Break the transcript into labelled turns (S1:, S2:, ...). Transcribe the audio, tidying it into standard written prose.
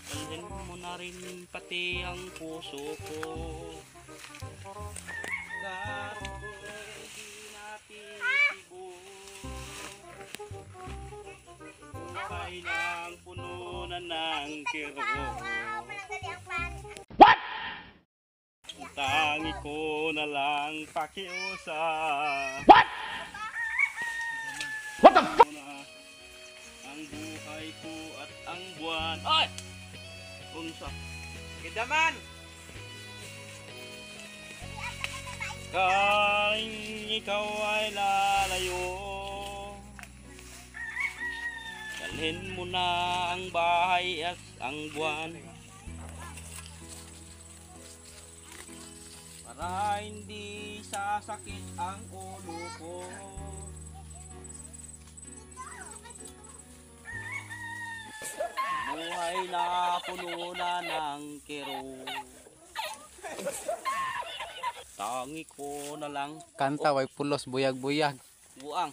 S1: Dalhin mo na rin pati ang puso ko. Kahit di natitibo, buhay ng puno na ng kiro. Tangi ko na lang pakiusap. What the fuck? Ang buhay ko at ang buwan. Ay! Unsa?
S2: Kidaman!
S1: Karing ikaw ay lalayo, dalhin mo na ang bahay at ang buwan, para hindi sasakit ang ulo ko. Buhay na puno na ng kiro. Tangi ko na lang
S3: Kanta way pulos buyag-buyag.
S1: buang.